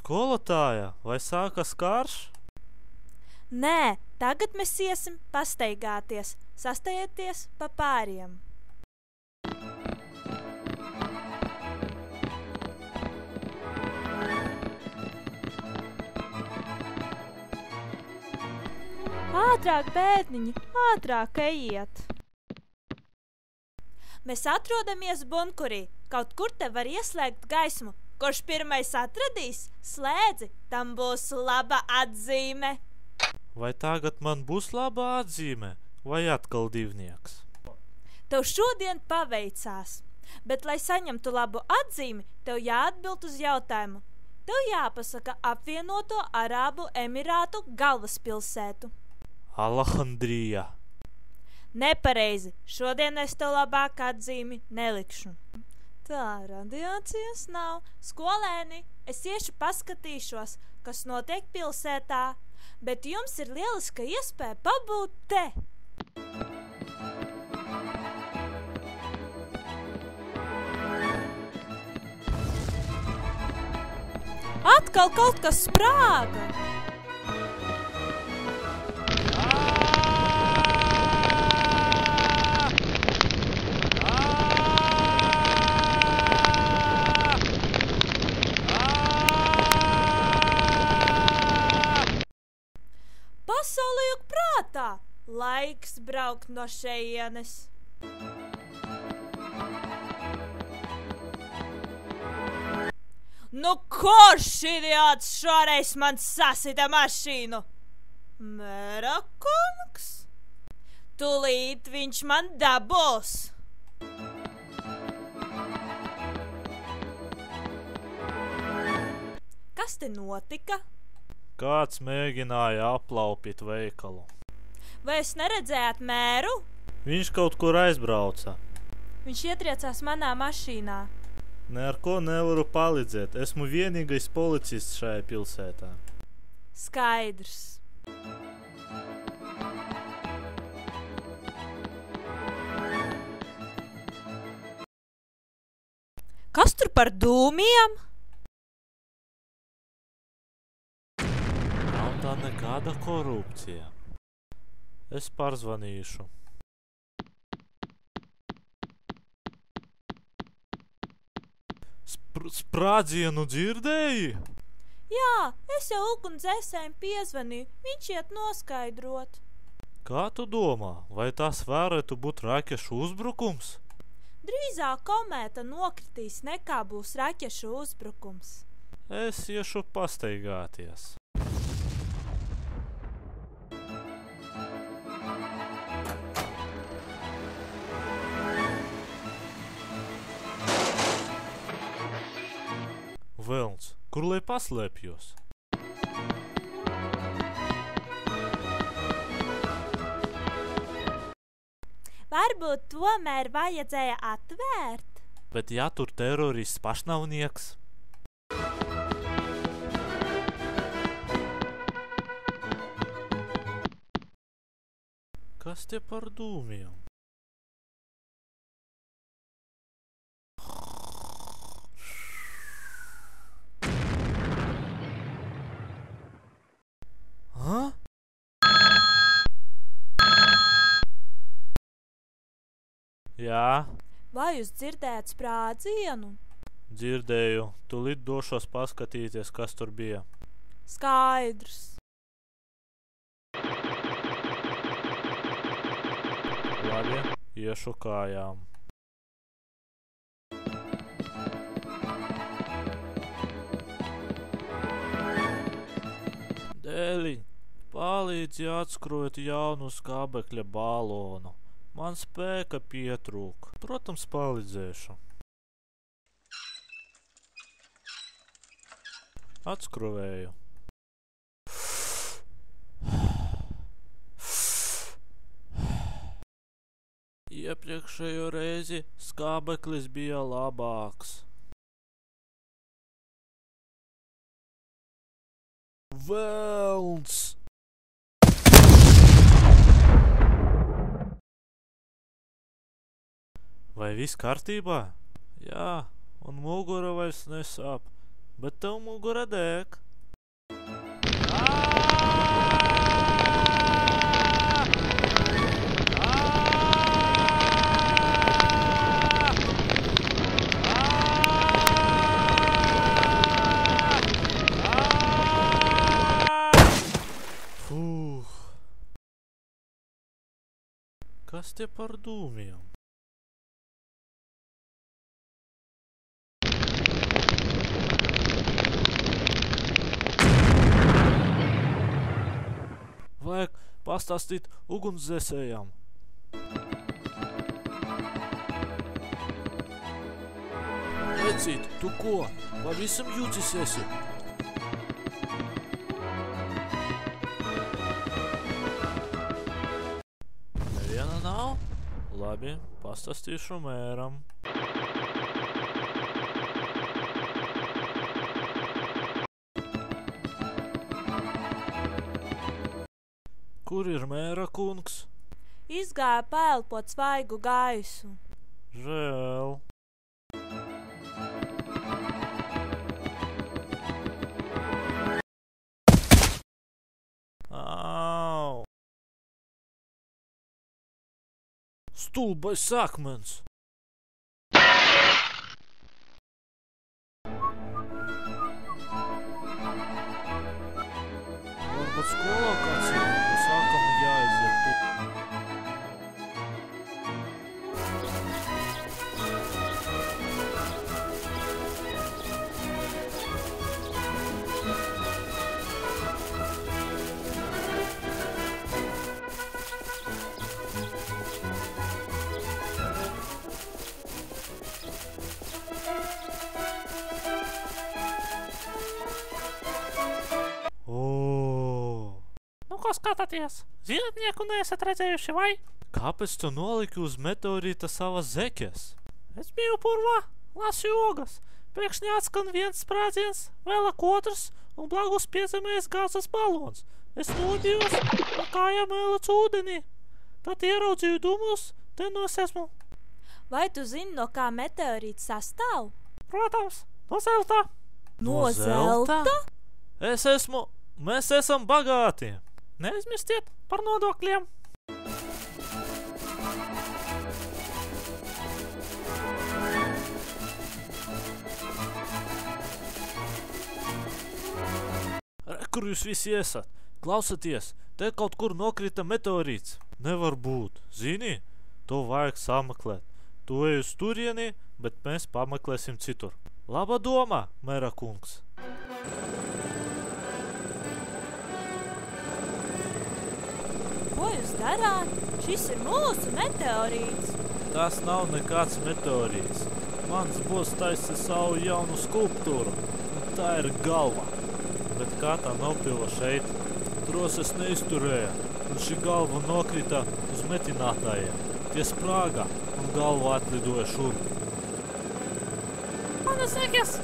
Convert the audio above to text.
Skolotāja, vai sākas karš? Nē, tagad mēs iesim pastaigāties, sastājieties pa pāriem. Ātrāk, bērniņi, ātrāk ejiet! Mēs atrodamies bunkurī, kaut kur te var ieslēgt gaismu. Kurš pirmais atradīs slēdzi, tam būs laba atzīme. Vai tagad man būs laba atzīme, vai atkal divnieks? Tev šodien paveicās, bet, lai saņemtu labu atzīmi, tev jāatbild uz jautājumu. Tev jāpasaka apvienoto Arābu Emirātu galvaspilsētu. Alhandrija. Nepareizi, šodien es tev labāk atzīmi nelikšu. Tā, radiācijas nav. Skolēni, es iešu paskatīšos, kas notiek pilsētā, bet jums ir lieliska iespēja pabūt te. Atkal kaut kas sprāga. Pasaule juk prātā, laiks braukt no šejienes. Nu, kurš idiots šoreiz man sasita mašīnu? Mēra kungs? Tūlīt viņš man dabūs. Kas te notika? Kāds mēģināja aplaupīt veikalu. Vai es neredzējāt mēru? Viņš kaut kur aizbrauca. Viņš ietriecās manā mašīnā. Ne ar ko nevaru palīdzēt. Esmu vienīgais policists šajā pilsētā. Skaidrs. Kas tur par dūmiem? Tā nekāda korupcija. Es pārzvanīšu. Sprādzienu dzirdēji? Jā, es jau ugunsdzēsējiem piezvanīju. Viņš iet noskaidrot. Kā tu domā, vai tas varētu būt raķešu uzbrukums? Drīzāk komēta nokritīs, nekā būs raķešu uzbrukums. Es iešu pastaigāties. Velns, kur lai paslēpjos? Varbūt tomēr vajadzēja atvērt. Bet ja tur terorists pašnavnieks? Kas te par dūmiem? Jā. Vai jūs dzirdējat sprādzienu? Dzirdēju. Tūlīt došos paskatīties, kas tur bija. Skaidrs. Labi, iešu kājām. Dēliņ, palīdzi atskrojot jaunu skābekļa balonu. Man spēka pietrūk. Protams, palīdzēšu. Atskruvēju. Iepriekšējo reizi skābeklis bija labāks. Velns! Vai viss kārtībā? Jā, un mugura vairs nesāp. Bet tev mugura dēk. Kas tie par dūmiem? Vajag pastāstīt ugunsdzēsējām. Vecīt, tu ko? Pavisam jūcis esi? Neviena nav? Labi, pastāstīšu mēram. Kur ir mēra kungs? Izgāja paelpot svaigu gaisu. Žēl. Au! Stulbais akmens! Varbūt skolā kāds ir, ka sākam jāiziet tu. Ko skatāties? Zinātnieku neesat redzējuši, vai? Kāpēc tu noliki uz meteorīta savas zeķes? Es biju purvā, lasu ogas. Pēkšņi atskan viens sprādziens, vēlāk otrs, un blakus piezemējas gāzes balons. Es nodījos, un kājām ēlec ūdenī. Tad ieraudzīju dūmus, te no es esmu. Vai tu zini, no kā meteorīts sastāv? Protams, no zelta. No zelta? Mēs esam bagāti. Neaizmirstiet par nodokļiem. Kur jūs visi esat? Klausaties, te kaut kur nokrita meteorīts. Nevar būt. Zini, to vajag sameklēt. Tu ej uz turieni, bet mēs pameklēsim citur. Laba doma, mēra kungs. Ko jūs darāt? Šis ir mūsu meteorīts. Tas nav nekāds meteorīts. Mans boss taisa savu jaunu skulptūru, un tā ir galva. Bet kā tā nopila šeit? Troses neizturēja, un šī galva nokrita uz metinātājiem. Tie sprāga, un galva atlidoja šurp. Manas zeķes!